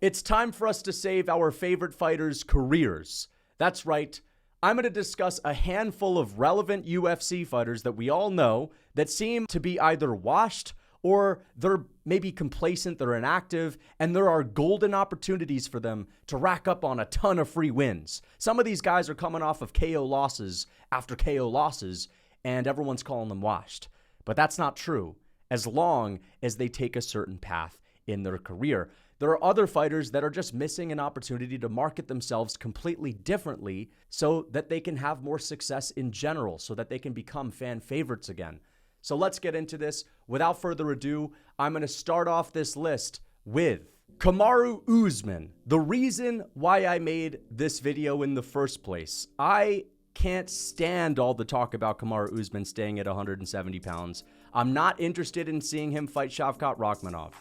It's time for us to save our favorite fighters' careers. That's right. I'm going to discuss a handful of relevant UFC fighters that we all know that seem to be either washed or they're maybe complacent, they're inactive, and there are golden opportunities for them to rack up on a ton of free wins. Some of these guys are coming off of KO losses after KO losses, and everyone's calling them washed. But that's not true, as long as they take a certain path in their career. There are other fighters that are just missing an opportunity to market themselves completely differently so that they can have more success in general, so that they can become fan favorites again. So let's get into this. Without further ado, I'm going to start off this list with Kamaru Usman. The reason why I made this video in the first place, I can't stand all the talk about Kamaru Usman staying at 170 pounds. I'm not interested in seeing him fight Shavkat Rakhmonov.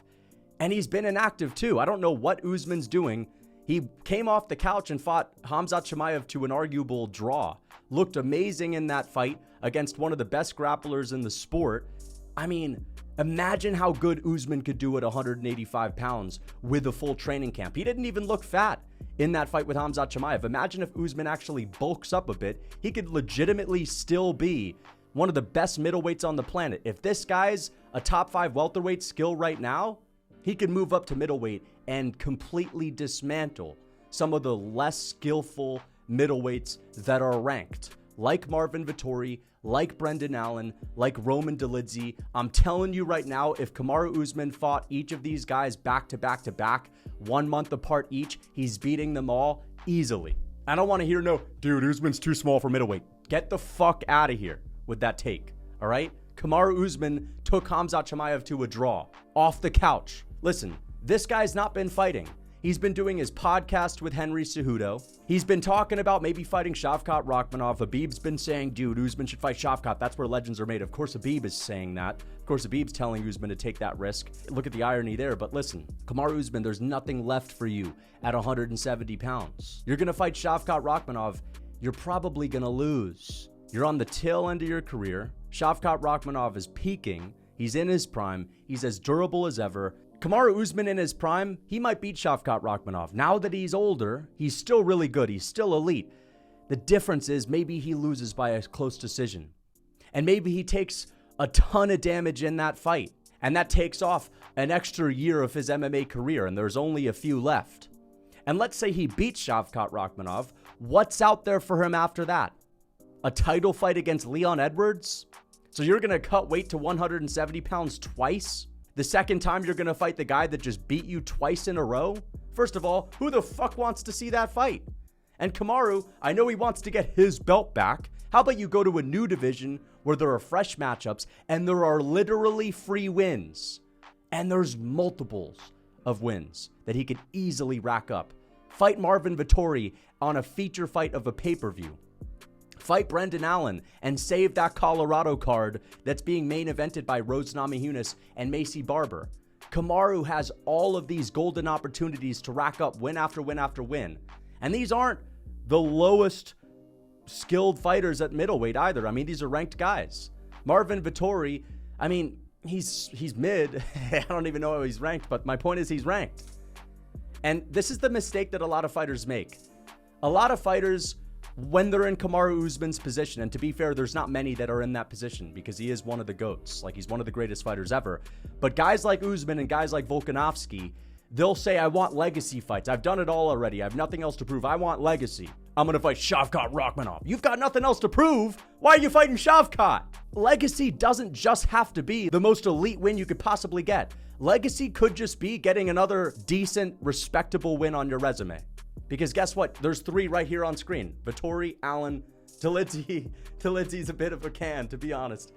And he's been inactive too. I don't know what Usman's doing. He came off the couch and fought Khamzat Chimaev to an arguable draw. Looked amazing in that fight against one of the best grapplers in the sport. I mean, imagine how good Usman could do at 185 pounds with a full training camp. He didn't even look fat in that fight with Khamzat Chimaev. Imagine if Usman actually bulks up a bit. He could legitimately still be one of the best middleweights on the planet. If this guy's a top 5 welterweight skill right now, he could move up to middleweight and completely dismantle some of the less skillful middleweights that are ranked, like Marvin Vettori, like Brendan Allen, like Roman Dolidze. I'm telling you right now, if Kamaru Usman fought each of these guys back to back to back, 1 month apart each, he's beating them all easily. I don't want to hear no, dude, Usman's too small for middleweight. Get the fuck out of here with that take, all right? Kamaru Usman took Khamzat Chimaev to a draw, off the couch. Listen, this guy's not been fighting. He's been doing his podcast with Henry Cejudo. He's been talking about maybe fighting Shavkat Rakhmonov. Habib's been saying, dude, Usman should fight Shavkat. That's where legends are made. Of course, Habib is saying that. Of course, Habib's telling Usman to take that risk. Look at the irony there. But listen, Kamaru Usman, there's nothing left for you at 170 pounds. You're going to fight Shavkat Rakhmonov. You're probably going to lose. You're on the tail end of your career. Shavkat Rakhmonov is peaking. He's in his prime. He's as durable as ever. Kamaru Usman in his prime, he might beat Shavkat Rakhmonov. Now that he's older, he's still really good. He's still elite. The difference is maybe he loses by a close decision. And maybe he takes a ton of damage in that fight. And that takes off an extra year of his MMA career, and there's only a few left. And let's say he beats Shavkat Rakhmonov. What's out there for him after that? A title fight against Leon Edwards? So you're going to cut weight to 170 pounds twice? The second time you're going to fight the guy that just beat you twice in a row? First of all, who the fuck wants to see that fight? And Kamaru, I know he wants to get his belt back. How about you go to a new division where there are fresh matchups and there are literally free wins? And there's multiples of wins that he could easily rack up. Fight Marvin Vettori on a feature fight of a pay-per-view. Fight Brendan Allen and save that Colorado card that's being main evented by Rose Namajunas and Macy Barber. Kamaru has all of these golden opportunities to rack up win after win after win. And these aren't the lowest skilled fighters at middleweight either. I mean, these are ranked guys. Marvin Vettori, I mean, he's mid. I don't even know how he's ranked, but my point is he's ranked. And this is the mistake that a lot of fighters make. A lot of fighters, when they're in Kamaru Usman's position, and to be fair, there's not many that are in that position because he is one of the GOATs. Like, he's one of the greatest fighters ever. But guys like Usman and guys like Volkanovski, they'll say, I want legacy fights. I've done it all already. I have nothing else to prove. I want legacy. I'm going to fight Shavkat Rakhmonov. You've got nothing else to prove. Why are you fighting Shavkat? Legacy doesn't just have to be the most elite win you could possibly get. Legacy could just be getting another decent, respectable win on your resume. Because guess what? There's 3 right here on screen. Vettori, Allen, Dolidze. Dolidze's a bit of a can, to be honest.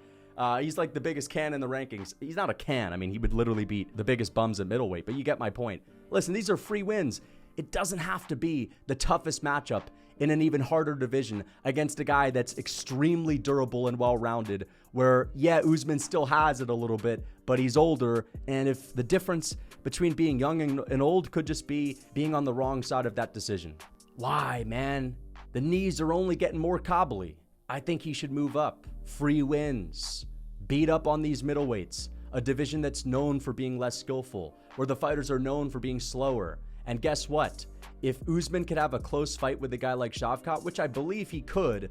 He's like the biggest can in the rankings. He's not a can. I mean, he would literally beat the biggest bums at middleweight, but you get my point. Listen, these are free wins. It doesn't have to be the toughest matchup in an even harder division against a guy that's extremely durable and well-rounded, where, yeah, Usman still has it a little bit, but he's older, and if the difference between being young and old could just be being on the wrong side of that decision. Why, man? The knees are only getting more cobbly. I think he should move up. Free wins. Beat up on these middleweights, a division that's known for being less skillful, where the fighters are known for being slower, And guess what? If Usman could have a close fight with a guy like Shavkat, which I believe he could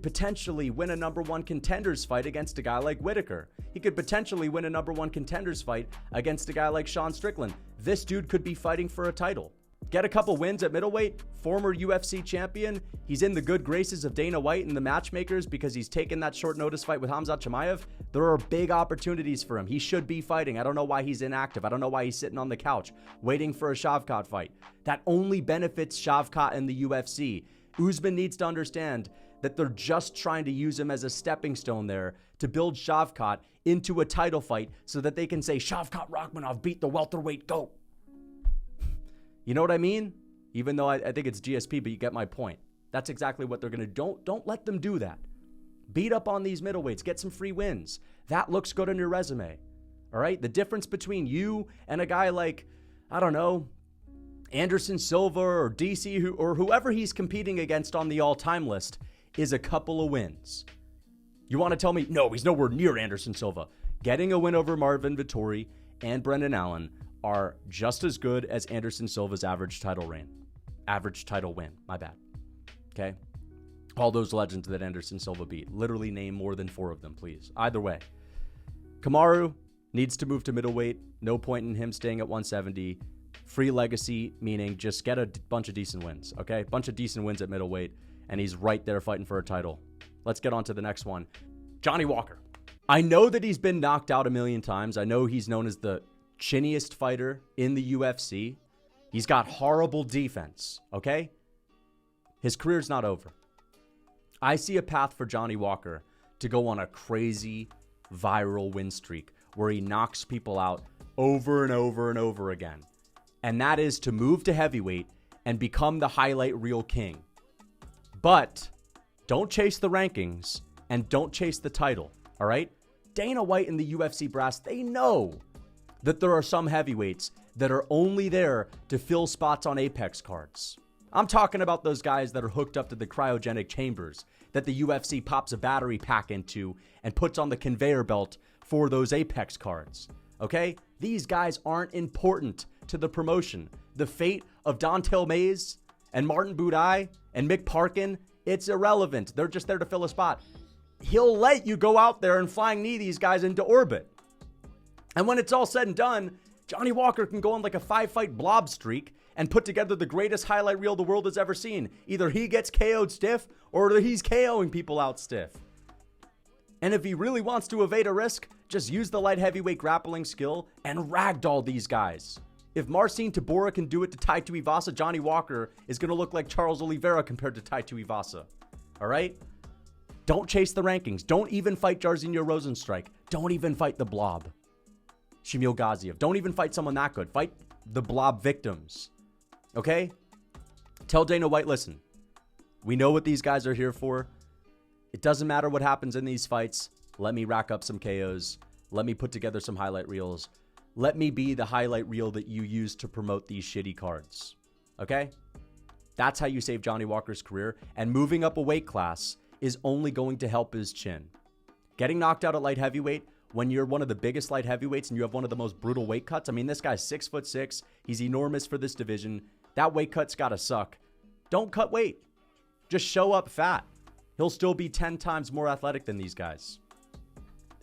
potentially win a number one contenders fight against a guy like Whitaker. He could potentially win a number one contenders fight against a guy like Sean Strickland. This dude could be fighting for a title. Get a couple wins at middleweight, former UFC champion. He's in the good graces of Dana White and the matchmakers because he's taken that short notice fight with Khamzat Chimaev. There are big opportunities for him. He should be fighting. I don't know why he's inactive. I don't know why he's sitting on the couch waiting for a Shavkat fight. That only benefits Shavkat and the UFC. Usman needs to understand that they're just trying to use him as a stepping stone there to build Shavkat into a title fight so that they can say, Shavkat Rakhmonov beat the welterweight GOAT. You know what I mean? Even though I think it's GSP, but you get my point. That's exactly what they're going to do. Don't let them do that. Beat up on these middleweights. Get some free wins. That looks good on your resume. All right? The difference between you and a guy like, I don't know, Anderson Silva or DC or whoever he's competing against on the all-time list is a couple of wins. You want to tell me, no, he's nowhere near Anderson Silva. Getting a win over Marvin Vettori and Brendan Allen are just as good as Anderson Silva's average title win. My bad. Okay? All those legends that Anderson Silva beat. Literally name more than 4 of them, please. Either way. Kamaru needs to move to middleweight. No point in him staying at 170. Free legacy, meaning just get a bunch of decent wins, okay? Bunch of decent wins at middleweight, and he's right there fighting for a title. Let's get on to the next one. Johnny Walker. I know that he's been knocked out a million times. I know he's known as the chinniest fighter in the UFC. He's got horrible defense, okay? His career's not over. I see a path for Johnny Walker to go on a crazy viral win streak where he knocks people out over and over and over again. And that is to move to heavyweight and become the highlight reel king. But don't chase the rankings and don't chase the title, all right? Dana White and the UFC brass, they know that there are some heavyweights that are only there to fill spots on Apex cards. I'm talking about those guys that are hooked up to the cryogenic chambers that the UFC pops a battery pack into and puts on the conveyor belt for those Apex cards, okay? These guys aren't important to the promotion. The fate of Dontel Mays and Martin Budai and Mick Parkin, it's irrelevant. They're just there to fill a spot. He'll let you go out there and flying knee these guys into orbit. And when it's all said and done, Johnny Walker can go on like a 5-fight blob streak and put together the greatest highlight reel the world has ever seen. Either he gets KO'd stiff or he's KOing people out stiff. And if he really wants to evade a risk, just use the light heavyweight grappling skill and ragdoll these guys. If Marcin Tybura can do it to Tai Tuivasa, Johnny Walker is going to look like Charles Oliveira compared to Tai Tuivasa. All right? Don't chase the rankings. Don't even fight Jairzinho Rosenstrike. Don't even fight the Blob. Shamil Gaziev. Don't even fight someone that good. Fight the Blob victims. Okay? Tell Dana White, listen, we know what these guys are here for. It doesn't matter what happens in these fights. Let me rack up some KOs. Let me put together some highlight reels. Let me be the highlight reel that you use to promote these shitty cards. Okay? That's how you save Johnny Walker's career. And moving up a weight class is only going to help his chin. Getting knocked out at light heavyweight, when you're one of the biggest light heavyweights and you have one of the most brutal weight cuts. I mean, this guy's 6'6". He's enormous for this division. That weight cut's got to suck. Don't cut weight. Just show up fat. He'll still be 10 times more athletic than these guys.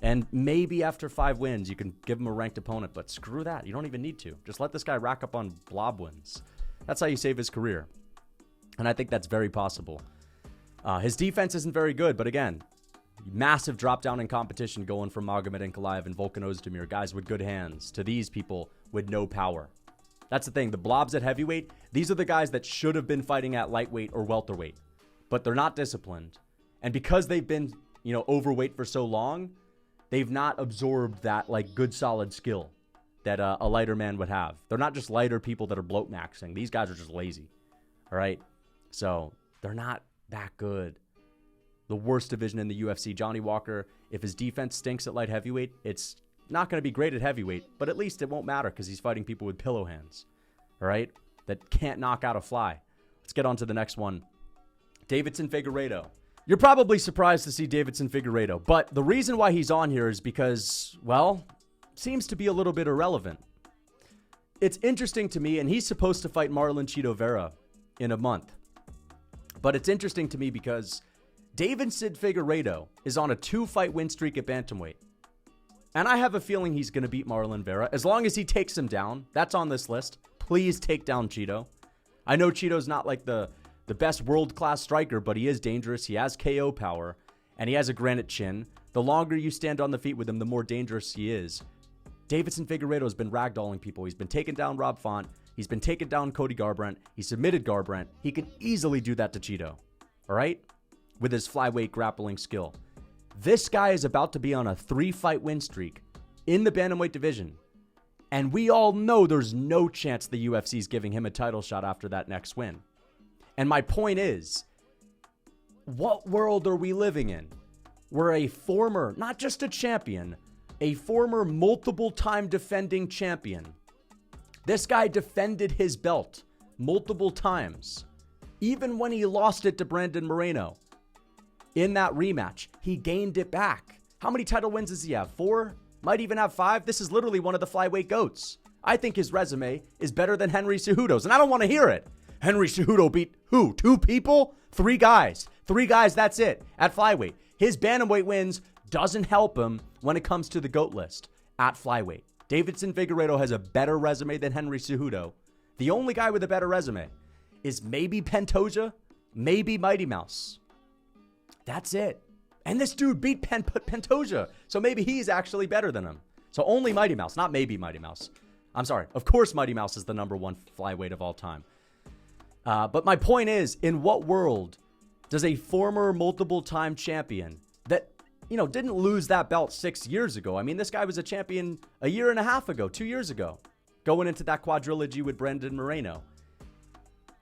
And maybe after 5 wins, you can give him a ranked opponent, but screw that. You don't even need to. Just let this guy rack up on blob wins. That's how you save his career. And I think that's very possible. His defense isn't very good, but again, massive drop down in competition going from Magomed Ankalaev and Volkan Ozdemir, guys with good hands, to these people with no power. That's the thing. The blobs at heavyweight, these are the guys that should have been fighting at lightweight or welterweight, but they're not disciplined. And because they've been, overweight for so long, they've not absorbed that like good solid skill that a lighter man would have. They're not just lighter people that are bloat maxing. These guys are just lazy. All right. So they're not that good. The worst division in the UFC, Johnny Walker, if his defense stinks at light heavyweight, it's not going to be great at heavyweight, but at least it won't matter because he's fighting people with pillow hands. All right. That can't knock out a fly. Let's get on to the next one. Deiveson Figueiredo. You're probably surprised to see Deiveson Figueiredo, but the reason why he's on here is because, well, seems to be a little bit irrelevant. It's interesting to me, and he's supposed to fight Marlon Chito Vera in a month. But it's interesting to me because Deiveson Figueiredo is on a 2-fight win streak at bantamweight. And I have a feeling he's going to beat Marlon Vera as long as he takes him down. That's on this list. Please take down Chito. I know Chito's not like the best world-class striker, but he is dangerous. He has KO power, and he has a granite chin. The longer you stand on the feet with him, the more dangerous he is. Deiveson Figueiredo has been ragdolling people. He's been taking down Rob Font. He's been taking down Cody Garbrandt. He submitted Garbrandt. He can easily do that to Chito, all right, with his flyweight grappling skill. This guy is about to be on a 3-fight win streak in the bantamweight division. And we all know there's no chance the UFC is giving him a title shot after that next win. And my point is, what world are we living in where a former, not just a champion, a former multiple-time defending champion, this guy defended his belt multiple times, even when he lost it to Brandon Moreno. In that rematch, he gained it back. How many title wins does he have? 4? Might even have 5. This is literally one of the flyweight GOATs. I think his resume is better than Henry Cejudo's, and I don't want to hear it. Henry Cejudo beat who? 2 people? 3 guys. 3 guys, that's it, at flyweight. His bantamweight wins doesn't help him when it comes to the GOAT list at flyweight. Deiveson Figueiredo has a better resume than Henry Cejudo. The only guy with a better resume is maybe Pantoja, maybe Mighty Mouse. That's it. And this dude beat Pantoja, so maybe he's actually better than him. So only Mighty Mouse, not maybe Mighty Mouse. I'm sorry. Of course Mighty Mouse is the #1 flyweight of all time. But my point is, in what world does a former multiple-time champion that, didn't lose that belt 6 years ago? I mean, this guy was a champion a year and a half ago, 2 years ago, going into that quadrilogy with Brandon Moreno.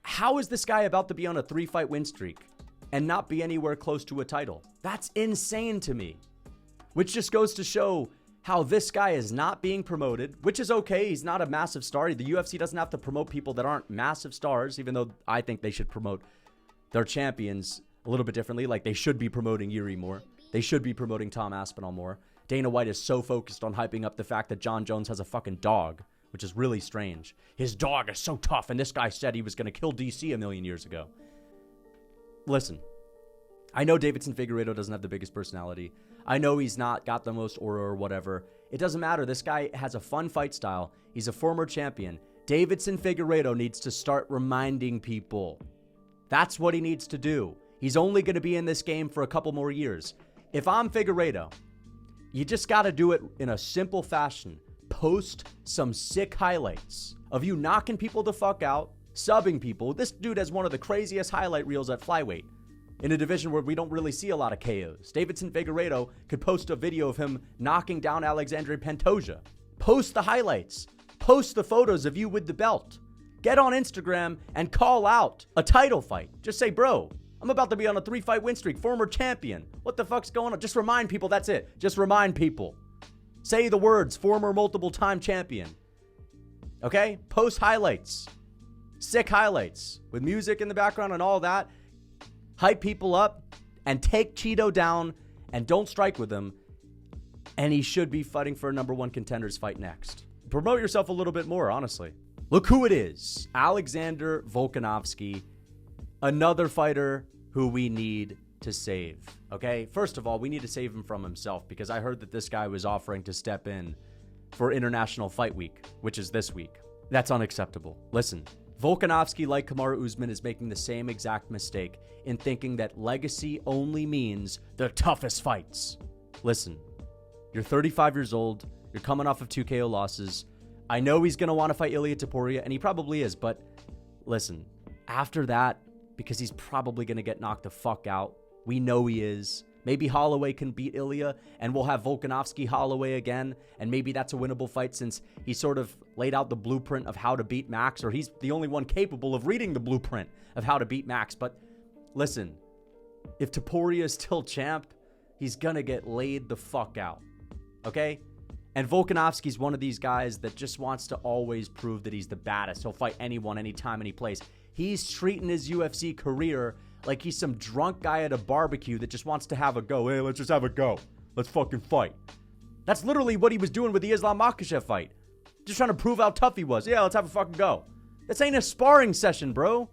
How is this guy about to be on a 3-fight win streak and not be anywhere close to a title? That's insane to me. Which just goes to show how this guy is not being promoted, which is okay. He's not a massive star. The UFC doesn't have to promote people that aren't massive stars, even though I think they should promote their champions a little bit differently. Like, they should be promoting Yuri more. They should be promoting Tom Aspinall more. Dana White is so focused on hyping up the fact that John Jones has a fucking dog, which is really strange. His dog is so tough, and this guy said he was going to kill DC a million years ago. Listen, I know Deiveson Figueiredo doesn't have the biggest personality. I know he's not got the most aura or whatever. It doesn't matter. This guy has a fun fight style. He's a former champion. Deiveson Figueiredo needs to start reminding people. That's what he needs to do. He's only going to be in this game for a couple more years. If I'm Figueiredo, you just got to do it in a simple fashion. Post some sick highlights of you knocking people the fuck out, subbing people. This dude has one of the craziest highlight reels at flyweight in a division where we don't really see a lot of KOs. Deiveson Figueiredo could post a video of him knocking down Alexandre Pantoja. Post the highlights. Post the photos of you with the belt. Get on Instagram and call out a title fight. Just say, bro, I'm about to be on a 3-fight win streak, former champion. What the fuck's going on? Just remind people, that's it. Just remind people. Say the words, former multiple-time champion. Okay? Post highlights. Sick highlights. With music in the background and all that. Hype people up and take Chito down and don't strike with him. And he should be fighting for a #1 contenders fight next. Promote yourself a little bit more, honestly. Look who it is. Alexander Volkanovski. Another fighter who we need to save. Okay? First of all, we need to save him from himself, because I heard that this guy was offering to step in for International Fight Week, which is this week. That's unacceptable. Listen. Volkanovski, like Kamaru Usman, is making the same exact mistake in thinking that legacy only means the toughest fights. Listen, you're 35 years old. You're coming off of 2 KO losses. I know he's going to want to fight Ilia Topuria, and he probably is, but listen, after that, because he's probably going to get knocked the fuck out, we know he is. Maybe Holloway can beat Ilia, and we'll have Volkanovski Holloway again, and maybe that's a winnable fight since he sort of laid out the blueprint of how to beat Max, or he's the only one capable of reading the blueprint of how to beat Max. But listen, if Topuria is still champ, he's gonna get laid the fuck out, okay? And Volkanovski's one of these guys that just wants to always prove that he's the baddest. He'll fight anyone, anytime, any place. He's treating his UFC career like he's some drunk guy at a barbecue that just wants to have a go. Hey, let's just have a go. Let's fucking fight. That's literally what he was doing with the Islam Makhachev fight. Just trying to prove how tough he was. Yeah, let's have a fucking go. This ain't a sparring session, bro.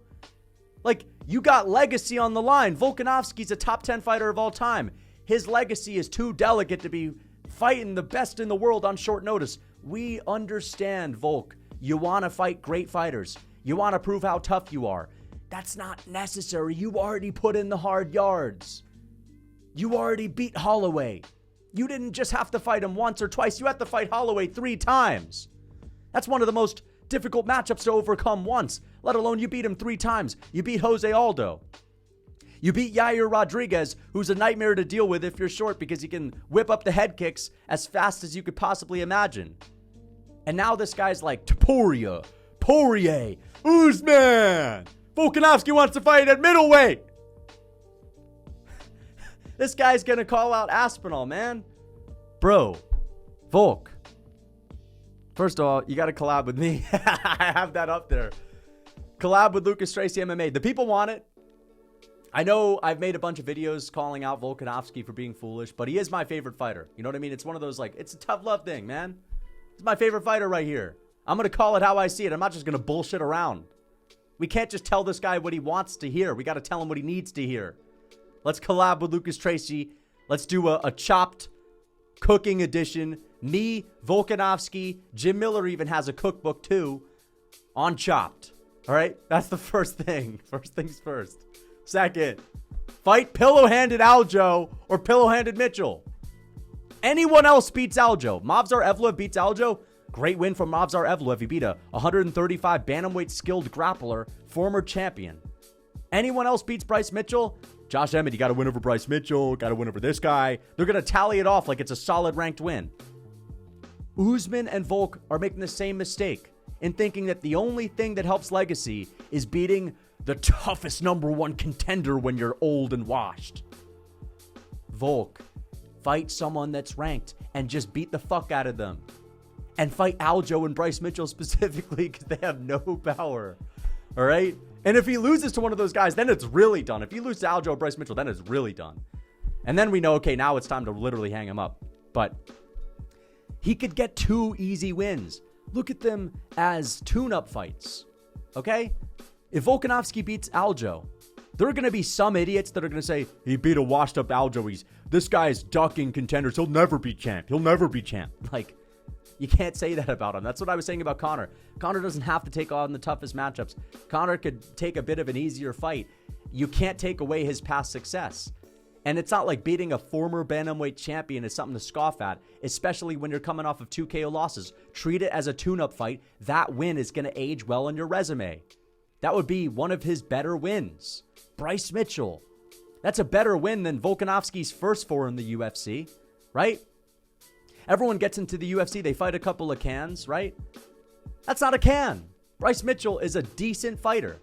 Like, you got legacy on the line. Volkanovski's a top 10 fighter of all time. His legacy is too delicate to be fighting the best in the world on short notice. We understand, Volk. You want to fight great fighters. You want to prove how tough you are. That's not necessary. You already put in the hard yards. You already beat Holloway. You didn't just have to fight him once or twice. You had to fight Holloway 3 times. That's one of the most difficult matchups to overcome once, let alone you beat him 3 times. You beat Jose Aldo. You beat Yair Rodriguez, who's a nightmare to deal with if you're short because he can whip up the head kicks as fast as you could possibly imagine. And now this guy's like, Topuria, Poirier, Usman. Volkanovski wants to fight at middleweight. This guy's going to call out Aspinall, man. Bro, Volk. First of all, you got to collab with me. I have that up there. Collab with Lucas Tracy MMA. The people want it. I know I've made a bunch of videos calling out Volkanovski for being foolish, but he is my favorite fighter. You know what I mean? It's one of those, like, it's a tough love thing, man. He's my favorite fighter right here. I'm going to call it how I see it. I'm not just going to bullshit around. We can't just tell this guy what he wants to hear. We got to tell him what he needs to hear. Let's collab with Lucas Tracy. Let's do a chopped cooking edition. Me, Volkanovski, Jim Miller even has a cookbook too on Chopped. All right? That's the first thing. First things first. Second, fight pillow-handed Aljo or pillow-handed Mitchell. Anyone else beats Aljo. Movsar Evloev beats Aljo. Great win from Movsar Evloev. He beat a 135 bantamweight skilled grappler, former champion. Anyone else beats Bryce Mitchell? Josh Emmett, you got to win over Bryce Mitchell. Got to win over this guy. They're going to tally it off like it's a solid ranked win. Usman and Volk are making the same mistake in thinking that the only thing that helps legacy is beating the toughest #1 contender when you're old and washed. Volk, fight someone that's ranked and just beat the fuck out of them. And fight Aljo and Bryce Mitchell specifically because they have no power. All right? And if he loses to one of those guys, then it's really done. If he loses to Aljo or Bryce Mitchell, then it's really done. And then we know, okay, now it's time to literally hang him up. But he could get 2 easy wins. Look at them as tune-up fights. Okay? If Volkanovski beats Aljo, there are going to be some idiots that are going to say, he beat a washed-up Aljo. This guy's ducking contenders. He'll never be champ. He'll never be champ. Like, you can't say that about him. That's what I was saying about Conor. Conor doesn't have to take on the toughest matchups. Conor could take a bit of an easier fight. You can't take away his past success. And it's not like beating a former bantamweight champion is something to scoff at, especially when you're coming off of 2 KO losses. Treat it as a tune-up fight. That win is going to age well on your resume. That would be one of his better wins. Bryce Mitchell. That's a better win than Volkanovski's first 4 in the UFC, right? Everyone gets into the UFC, they fight a couple of cans, right? That's not a can. Bryce Mitchell is a decent fighter.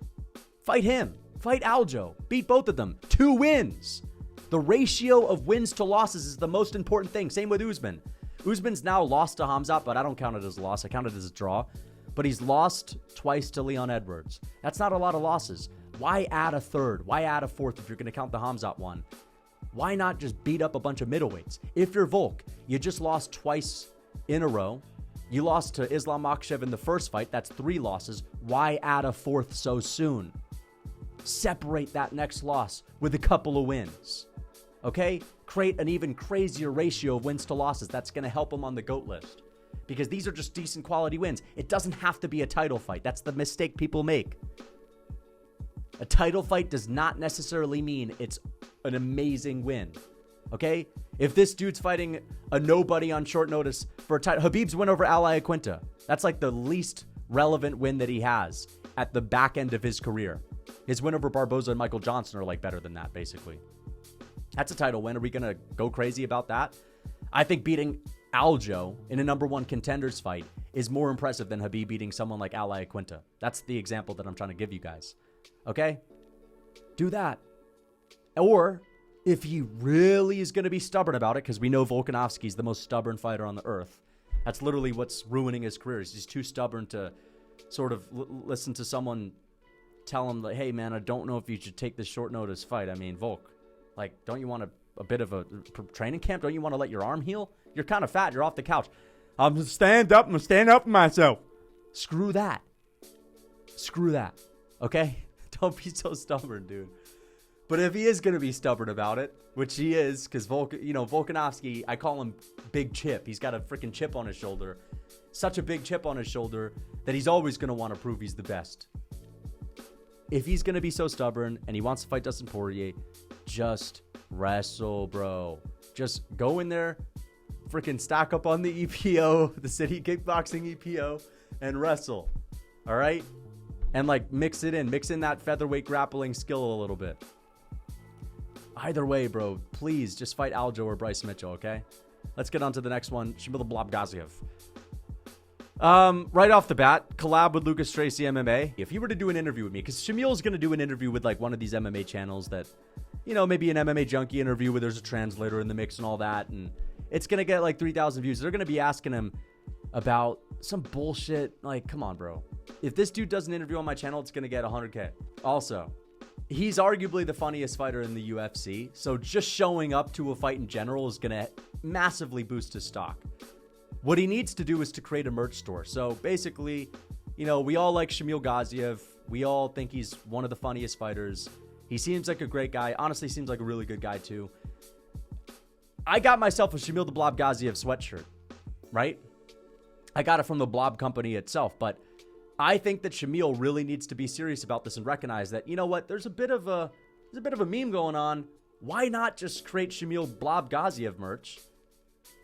Fight him. Fight Aljo. Beat both of them. 2 wins. The ratio of wins to losses is the most important thing. Same with Usman. Usman's now lost to Khamzat, but I don't count it as a loss. I count it as a draw. But he's lost twice to Leon Edwards. That's not a lot of losses. Why add a third? Why add a fourth if you're going to count the Khamzat one? Why not just beat up a bunch of middleweights? If you're Volk, you just lost twice in a row. You lost to Islam Makhachev in the first fight. That's 3 losses. Why add a 4th so soon? Separate that next loss with a couple of wins. Okay? Create an even crazier ratio of wins to losses. That's going to help him on the GOAT list. Because these are just decent quality wins. It doesn't have to be a title fight. That's the mistake people make. A title fight does not necessarily mean it's an amazing win. Okay? If this dude's fighting a nobody on short notice for a title, Khabib's win over Al Iaquinta, that's like the least relevant win that he has at the back end of his career. His win over Barboza and Michael Johnson are like better than that, basically. That's a title win. Are we going to go crazy about that? I think beating Aljo in a #1 contenders fight is more impressive than Khabib beating someone like Al Iaquinta. That's the example that I'm trying to give you guys. Okay? Do that. Or if he really is going to be stubborn about it, because we know Volkanovski's the most stubborn fighter on the earth. That's literally what's ruining his career. He's too stubborn to sort of listen to someone tell him, like, hey, man, I don't know if you should take this short notice fight. I mean, Volk, like, don't you want a bit of a training camp? Don't you want to let your arm heal? You're kind of fat. You're off the couch. I'm going to stand up. I'm going to stand up for myself. Screw that. Okay? Don't be so stubborn, dude. But if he is going to be stubborn about it, which he is, because Volkanovski, I call him Big Chip. He's got a freaking chip on his shoulder. Such a big chip on his shoulder that he's always going to want to prove he's the best. If he's going to be so stubborn and he wants to fight Dustin Poirier, just wrestle, bro. Just go in there, freaking stack up on the EPO, the City Kickboxing EPO, and wrestle. All right? And mix in that featherweight grappling skill a little bit. Either way, bro, please just fight Aljo or Bryce Mitchell, okay? Let's get on to the next one. Shamil Gaziev. Right off the bat, collab with Lucas Tracy MMA. If he were to do an interview with me, because Shamil's going to do an interview with one of these MMA channels that, maybe an MMA junkie interview where there's a translator in the mix and all that, and it's going to get 3,000 views. They're going to be asking him about some bullshit. Come on, bro. If this dude does an interview on my channel, it's going to get 100K. Also, he's arguably the funniest fighter in the UFC, so just showing up to a fight in general is going to massively boost his stock. What he needs to do is to create a merch store. So basically, we all like Shamil Gaziev. We all think he's one of the funniest fighters. He seems like a great guy. Honestly, seems like a really good guy too. I got myself a Shamil the Blob Gaziev sweatshirt, right? I got it from the Blob company itself, but I think that Shamil really needs to be serious about this and recognize that, there's a bit of a meme going on. Why not just create Shamil Blob Gaziev merch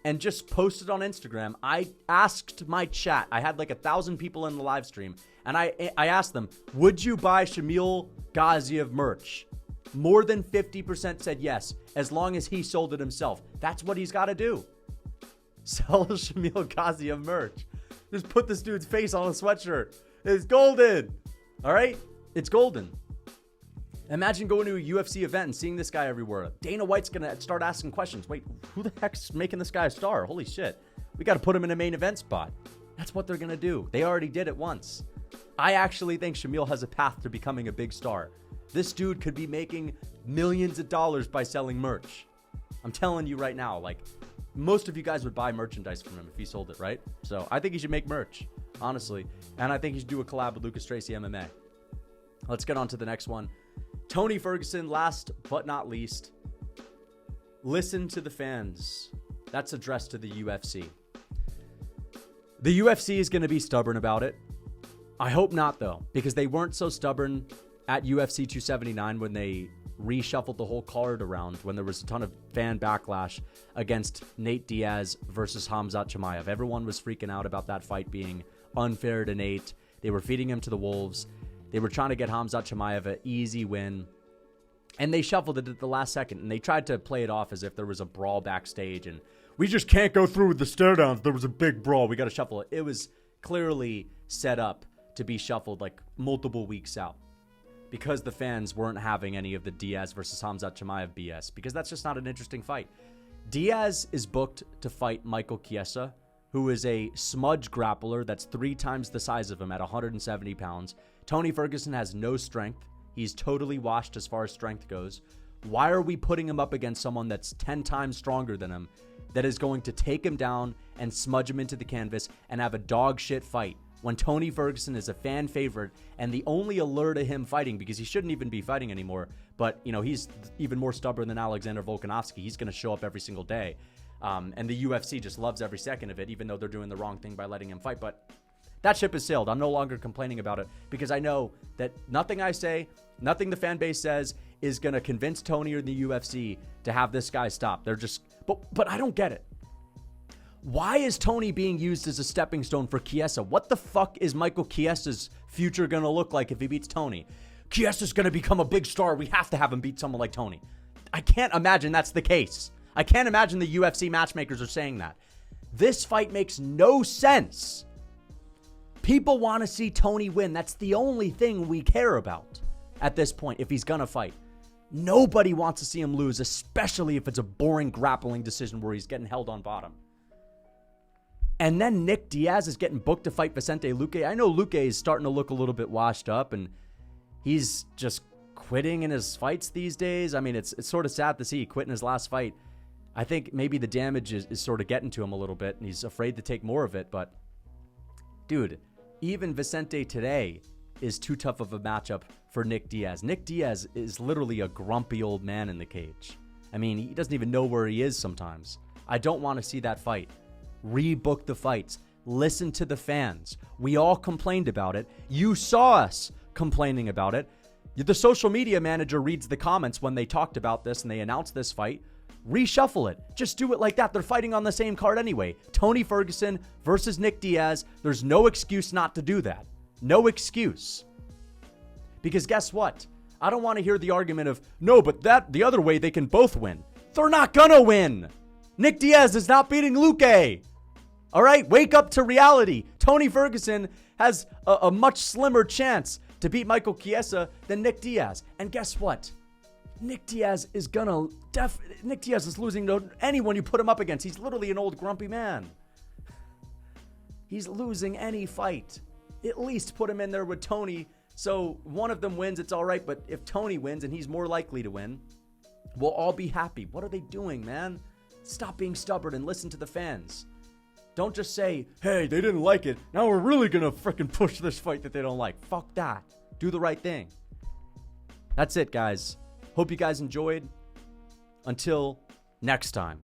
and just post it on Instagram? I asked my chat. I had 1,000 people in the live stream, and I asked them, would you buy Shamil Gaziev merch? More than 50% said yes, as long as he sold it himself. That's what he's got to do. Sell Shamil Gaziev merch. Just put this dude's face on a sweatshirt. It's golden. All right? It's golden. Imagine going to a UFC event and seeing this guy everywhere. Dana White's going to start asking questions. Wait, who the heck's making this guy a star? Holy shit. We got to put him in a main event spot. That's what they're going to do. They already did it once. I actually think Shamil has a path to becoming a big star. This dude could be making millions of dollars by selling merch. I'm telling you right now, most of you guys would buy merchandise from him if he sold it, right? So I think he should make merch, honestly. And I think he should do a collab with Lucas Tracy MMA. Let's get on to the next one. Tony Ferguson, last but not least. Listen to the fans. That's addressed to the UFC. The UFC is going to be stubborn about it. I hope not, though, because they weren't so stubborn at UFC 279 when they reshuffled the whole card around, when there was a ton of fan backlash against Nate Diaz versus Khamzat Chimaev. Everyone was freaking out about that fight being unfair to Nate. They were feeding him to the wolves. They were trying to get Khamzat Chimaev an easy win. And they shuffled it at the last second, and they tried to play it off as if there was a brawl backstage, and we just can't go through with the stare downs. There was a big brawl. We got to shuffle it. It was clearly set up to be shuffled multiple weeks out, because the fans weren't having any of the Diaz versus Khamzat Chimaev BS, because that's just not an interesting fight. Diaz is booked to fight Michael Chiesa, who is a smudge grappler that's 3 times the size of him at 170 pounds. Tony Ferguson has no strength. He's totally washed as far as strength goes. Why are we putting him up against someone that's 10 times stronger than him, that is going to take him down and smudge him into the canvas and have a dog shit fight, when Tony Ferguson is a fan favorite and the only allure to him fighting, because he shouldn't even be fighting anymore, but he's even more stubborn than Alexander Volkanovski. He's going to show up every single day. And the UFC just loves every second of it, even though they're doing the wrong thing by letting him fight. But that ship has sailed. I'm no longer complaining about it, because I know that nothing I say, nothing the fan base says is going to convince Tony or the UFC to have this guy stop. They're just, but I don't get it. Why is Tony being used as a stepping stone for Chiesa? What the fuck is Michael Chiesa's future going to look like if he beats Tony? Chiesa's going to become a big star. We have to have him beat someone like Tony. I can't imagine that's the case. I can't imagine the UFC matchmakers are saying that. This fight makes no sense. People want to see Tony win. That's the only thing we care about at this point if he's going to fight. Nobody wants to see him lose, especially if it's a boring grappling decision where he's getting held on bottom. And then Nick Diaz is getting booked to fight Vicente Luque. I know Luque is starting to look a little bit washed up, and he's just quitting in his fights these days. I mean, it's sort of sad to see he quit in his last fight. I think maybe the damage is sort of getting to him a little bit, and he's afraid to take more of it. But, dude, even Vicente today is too tough of a matchup for Nick Diaz. Nick Diaz is literally a grumpy old man in the cage. I mean, he doesn't even know where he is sometimes. I don't want to see that fight. Rebook the fights. Listen to the fans. We all complained about it. You saw us complaining about it. The social media manager reads the comments when they talked about this and they announced this fight. Reshuffle it. Just do it like that. They're fighting on the same card anyway. Tony Ferguson versus Nick Diaz. There's no excuse not to do that. No excuse. Because guess what? I don't want to hear the argument of, no, but the other way they can both win. They're not gonna win. Nick Diaz is not beating Luque. All right, wake up to reality. Tony Ferguson has a much slimmer chance to beat Michael Chiesa than Nick Diaz. And guess what? Nick Diaz is Nick Diaz is losing to anyone you put him up against. He's literally an old grumpy man. He's losing any fight. At least put him in there with Tony. So one of them wins, it's all right. But if Tony wins, and he's more likely to win, we'll all be happy. What are they doing, man? Stop being stubborn and listen to the fans. Don't just say, hey, they didn't like it. Now we're really going to freaking push this fight that they don't like. Fuck that. Do the right thing. That's it, guys. Hope you guys enjoyed. Until next time.